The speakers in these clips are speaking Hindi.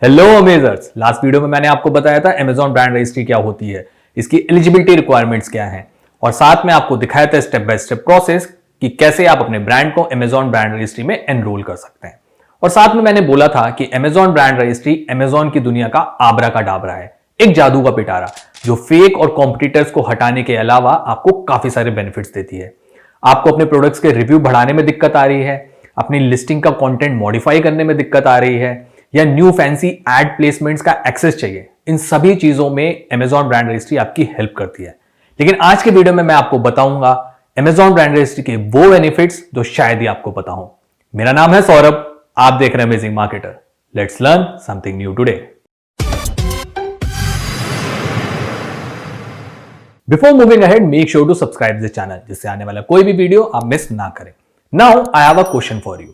हेलो अमेजर्स। लास्ट वीडियो में मैंने आपको बताया था Amazon ब्रांड रजिस्ट्री क्या होती है, इसकी एलिजिबिलिटी रिक्वायरमेंट्स क्या हैं और साथ में आपको दिखाया था स्टेप बाय स्टेप प्रोसेस कि कैसे आप अपने ब्रांड को Amazon ब्रांड रजिस्ट्री में एनरोल कर सकते हैं। और साथ में मैंने बोला था कि Amazon ब्रांड रजिस्ट्री Amazon की दुनिया का आबरा का डाबरा है, एक जादू का पिटारा जो फेक और कॉम्पिटिटर्स को हटाने के अलावा आपको काफी सारे बेनिफिट्स देती है। आपको अपने प्रोडक्ट्स के रिव्यू बढ़ाने में दिक्कत आ रही है, अपनी लिस्टिंग का कंटेंट मॉडिफाई करने में दिक्कत आ रही है या न्यू फैंसी एड प्लेसमेंट्स का एक्सेस चाहिए, इन सभी चीजों में Amazon ब्रांड रजिस्ट्री आपकी हेल्प करती है। लेकिन आज के वीडियो में मैं आपको बताऊंगा Amazon ब्रांड रजिस्ट्री के वो बेनिफिट्स जो शायद ही आपको पता हो। मेरा नाम है सौरभ, आप देख रहे हैं amazing marketer. Let's learn something new today. Before moving ahead, make sure to subscribe this channel जिससे आने वाला कोई भी वीडियो आप मिस ना करें। Now I have a question for you.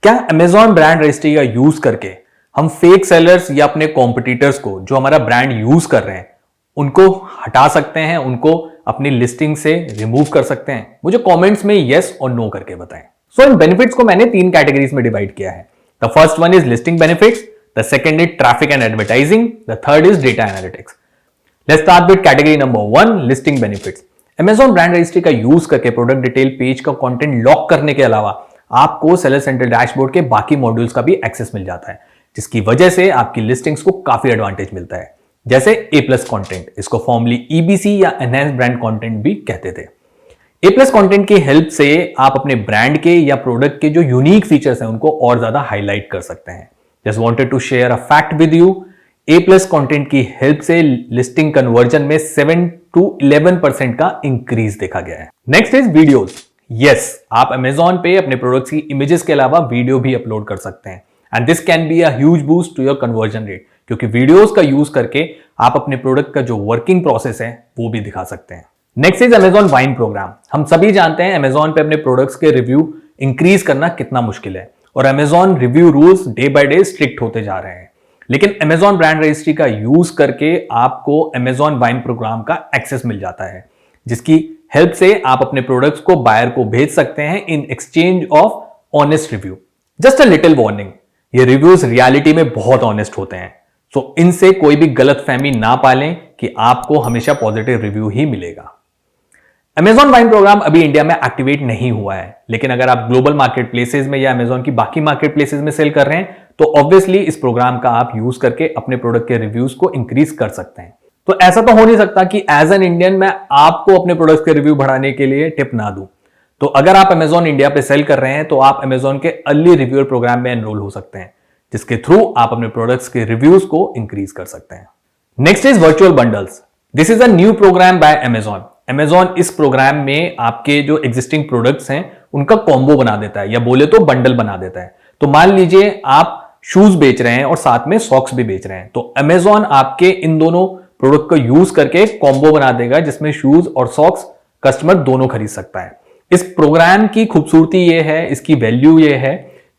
क्या Amazon ब्रांड रजिस्ट्री का यूज करके हम फेक सेलर्स या अपने कॉम्पिटिटर्स को जो हमारा ब्रांड यूज कर रहे हैं उनको हटा सकते हैं, उनको अपनी लिस्टिंग से रिमूव कर सकते हैं? मुझे कमेंट्स में यस और नो करके बताएं। सो इन बेनिफिट्स को मैंने 3 कैटेगरीज में डिवाइड किया है। The first one is listing benefits, the second is traffic and advertising, the third is data analytics. Let's start with category number 1, listing benefits. Amazon brand registry का यूज करके प्रोडक्ट डिटेल पेज का कंटेंट लॉक करने के अलावा आपको सेलर सेंटर डैशबोर्ड के बाकी मॉड्यूल्स का भी एक्सेस मिल जाता है, जिसकी वजह से आपकी लिस्टिंग्स को काफी एडवांटेज मिलता है। जैसे A+ कंटेंट, इसको फॉर्मली EBC या एनहांस्ड ब्रांड कंटेंट भी कहते थे। A+ कंटेंट की हेल्प से आप अपने ब्रांड के या प्रोडक्ट के जो यूनिक फीचर्स हैं उनको और ज्यादा हाईलाइट कर सकते हैं। Just wanted to share a fact with you. A+ content की हेल्प से लिस्टिंग कन्वर्जन में 7 to 11% का इंक्रीज देखा गया है। Next is videos. यस, आप Amazon पे अपने प्रोडक्ट्स की इमेजेस के अलावा वीडियो भी अपलोड कर सकते हैं and this can be a huge boost to your conversion rate, क्योंकि वीडियोस का यूज करके आप अपने प्रोडक्ट का जो वर्किंग प्रोसेस है वो भी दिखा सकते हैं। Next is Amazon vine program. हम सभी जानते हैं Amazon पे अपने प्रोडक्ट्स के रिव्यू इंक्रीज करना कितना मुश्किल है और Amazon review rules day by day strict होते जा रहे हैं। लेकिन Amazon ब्रांड रजिस्ट्री का यूज करके आपको Amazon वाइन प्रोग्राम का एक्सेस मिल जाता है, जिसकी हेल्प से आप अपने प्रोडक्ट्स को बायर को भेज सकते हैं in exchange of honest review. Just a little warning, ये रिव्यूज रियलिटी में बहुत ऑनेस्ट होते हैं, सो इनसे कोई भी गलतफहमी ना पालें कि आपको हमेशा पॉजिटिव रिव्यू ही मिलेगा। Amazon वाइन प्रोग्राम अभी इंडिया में एक्टिवेट नहीं हुआ है, लेकिन अगर आप ग्लोबल मार्केट प्लेसेस में या Amazon की बाकी मार्केट प्लेसेस में सेल कर रहे हैं तो ऑब्वियसली इस प्रोग्राम का आप यूज करके अपने प्रोडक्ट के रिव्यूज को इंक्रीज कर सकते हैं। तो ऐसा तो हो नहीं सकता कि एज एन इंडियन मैं आपको अपने प्रोडक्ट्स के रिव्यू बढ़ाने के लिए टिप ना दूं। तो अगर आप Amazon इंडिया पे सेल कर रहे हैं तो आप Amazon के अर्ली रिव्यूअर प्रोग्राम में एनरोल हो सकते हैं, जिसके थ्रू आप अपने प्रोडक्ट्स के रिव्यूज को इंक्रीज कर सकते हैं। Next is virtual bundles. This is a new program by Amazon। Amazon इस प्रोग्राम में आपके जो एग्जिस्टिंग प्रोडक्ट्स हैं उनका कॉम्बो बना देता है या बोले तो बंडल बना देता है। तो मान लीजिए आप शूज बेच रहे हैं और साथ में सॉक्स भी बेच रहे हैं, तो Amazon आपके इन दोनों प्रोडक्ट को यूज करके कॉम्बो बना देगा जिसमें शूज और सॉक्स कस्टमर दोनों खरीद सकता है। इस प्रोग्राम की खूबसूरती ये है, इसकी वैल्यू ये है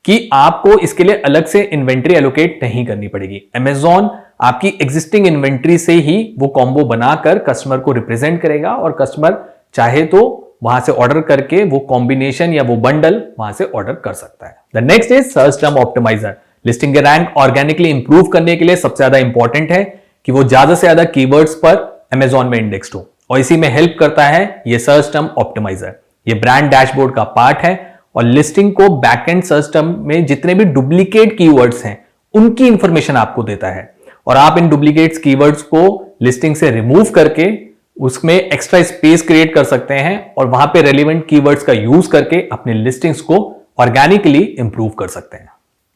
कि आपको इसके लिए अलग से इन्वेंट्री एलोकेट नहीं करनी पड़ेगी। Amazon आपकी एग्जिस्टिंग इन्वेंट्री से ही वो कॉम्बो बनाकर कस्टमर को रिप्रेजेंट करेगा और कस्टमर चाहे तो वहां से ऑर्डर करके वो कॉम्बिनेशन या वो बंडल वहां से ऑर्डर कर सकता है। The next is search term optimizer. Listing के रैंक ऑर्गेनिकली इंप्रूव करने के लिए सबसे ज्यादा इंपॉर्टेंट है कि वो ज्यादा से ज्यादा कीवर्ड्स पर Amazon में इंडेक्स्ड हो, और इसी में हेल्प करता है ये सर्च टर्म ऑप्टिमाइजर। ये ब्रांड डैशबोर्ड का पार्ट है और लिस्टिंग को बैकएंड सर्च टर्म में जितने भी डुप्लीकेट कीवर्ड्स हैं उनकी इंफॉर्मेशन आपको देता है, और आप इन डुप्लीकेट्स कीवर्ड्स को लिस्टिंग से रिमूव करके उसमें एक्स्ट्रा स्पेस क्रिएट कर सकते हैं और वहां पे रेलिवेंट कीवर्ड्स का यूज करके अपने लिस्टिंग्स को ऑर्गेनिकली इंप्रूव कर सकते हैं।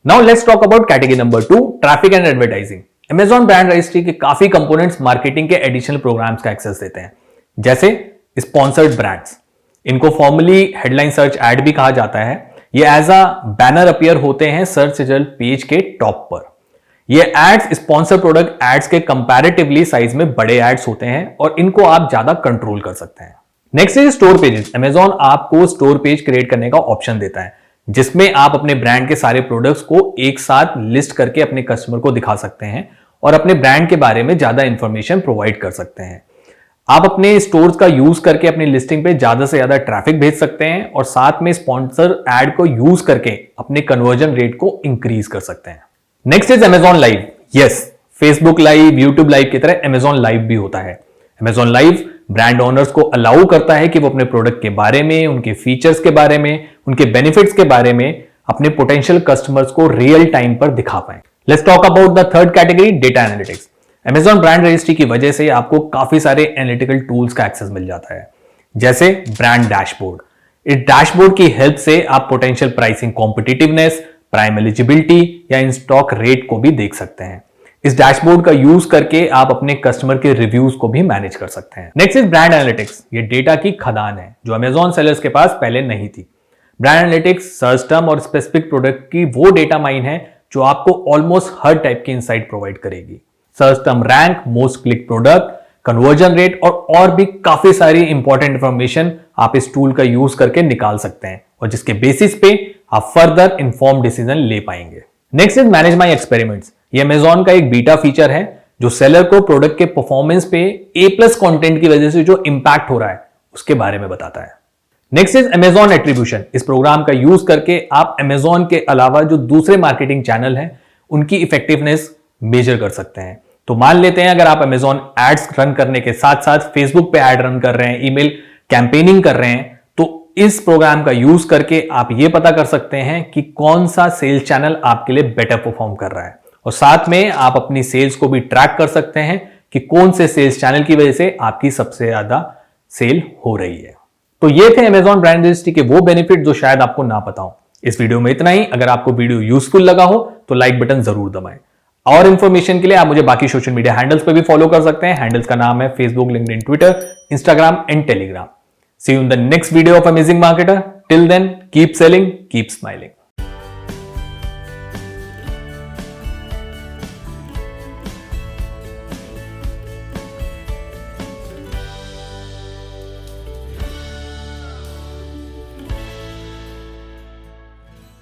Now let's talk about category number 2, traffic and advertising. Amazon brand registry के काफी कंपोनेंट्स मार्केटिंग के एडिशनल प्रोग्राम्स का एक्सेस देते हैं, जैसे स्पॉन्सर्ड ब्रांड्स। इनको फॉर्मली हेडलाइन सर्च एड भी कहा जाता है। ये एज अ बैनर अपीयर होते हैं सर्च रिजल्ट पेज के टॉप पर। ये एड्स स्पॉन्सर प्रोडक्ट एड्स के कंपैरेटिवली साइज में बड़े एड्स होते हैं और इनको आप ज्यादा कंट्रोल कर सकते हैं। Next is store pages. Amazon आपको स्टोर पेज क्रिएट करने का ऑप्शन देता है, जिसमें आप अपने ब्रांड के सारे प्रोडक्ट्स को एक साथ लिस्ट करके अपने कस्टमर को दिखा सकते हैं और अपने ब्रांड के बारे में ज्यादा इंफॉर्मेशन प्रोवाइड कर सकते हैं। आप अपने स्टोर्स का यूज करके अपनी लिस्टिंग पे ज्यादा से ज्यादा ट्रैफिक भेज सकते हैं और साथ में स्पॉन्सर एड को यूज करके अपने कन्वर्जन रेट को इंक्रीज कर सकते हैं। Next is Amazon live. Yes, Facebook live, YouTube live की तरह अमेजॉन लाइव भी होता है। अमेजॉन लाइव ब्रांड ओनर्स को अलाउ करता है कि वो अपने प्रोडक्ट के बारे में, उनके फीचर्स के बारे में, उनके बेनिफिट्स के बारे में अपने पोटेंशियल कस्टमर्स को रियल टाइम पर दिखा पाए। Let's talk about the third category, data analytics. Amazon brand registry की वजह से आपको काफी सारे एनालिटिकल टूल्स का एक्सेस मिल जाता है, जैसे ब्रांड डैशबोर्ड। इस डैशबोर्ड की हेल्प से आप potential pricing competitiveness, prime eligibility या इन स्टॉक रेट को भी देख सकते हैं। इस डैशबोर्ड का यूज करके आप अपने कस्टमर के रिव्यूज को भी मैनेज कर सकते हैं। Next is brand analytics. ये डेटा की खदान है जो अमेजॉन सेलर्स के पास पहले नहीं थी। ब्रांड एनालिटिक्स सर्च टर्म और स्पेसिफिक प्रोडक्ट की वो डेटा माइन है जो आपको ऑलमोस्ट हर टाइप की इनसाइट प्रोवाइड करेगी। Search term rank, most click product, conversion rate और भी काफी सारी इंपॉर्टेंट इंफॉर्मेशन आप इस टूल का यूज करके निकाल सकते हैं और जिसके बेसिस पे आप फर्दर इंफॉर्म डिसीजन ले पाएंगे। Next is manage my experiments. ये अमेजॉन का एक बीटा फीचर है जो सेलर को प्रोडक्ट के परफॉर्मेंस पे A+ कंटेंट की वजह से जो इंपैक्ट हो रहा है उसके बारे में बताता है। Next is Amazon attribution. इस प्रोग्राम का यूज करके आप अमेजॉन के अलावा जो दूसरे मार्केटिंग चैनल हैं उनकी इफेक्टिवनेस मेजर कर सकते हैं। तो मान लेते हैं अगर आप अमेजॉन एड्स रन करने के साथ साथ फेसबुक पे एड रन कर रहे हैं, ईमेल कैंपेनिंग कर रहे हैं, तो इस प्रोग्राम का यूज करके आप ये पता कर सकते हैं कि कौन सा सेल्स चैनल आपके लिए बेटर परफॉर्म कर रहा है और साथ में आप अपनी सेल्स को भी ट्रैक कर सकते हैं कि कौन से सेल्स चैनल की वजह से आपकी सबसे ज्यादा सेल हो रही है। तो ये थे अमेजॉन ब्रांड रजिस्ट्री के वो बेनिफिट जो शायद आपको ना पता हो। इस वीडियो में इतना ही। अगर आपको वीडियो यूजफुल लगा हो तो लाइक बटन जरूर दबाएं। और इंफॉर्मेशन के लिए आप मुझे बाकी सोशल मीडिया हैंडल्स पे भी फॉलो कर सकते हैं। हैंडल्स का नाम है Facebook, LinkedIn, Twitter, Instagram and Telegram. See you in the next video of amazing marketer. Till then keep selling, keep smiling.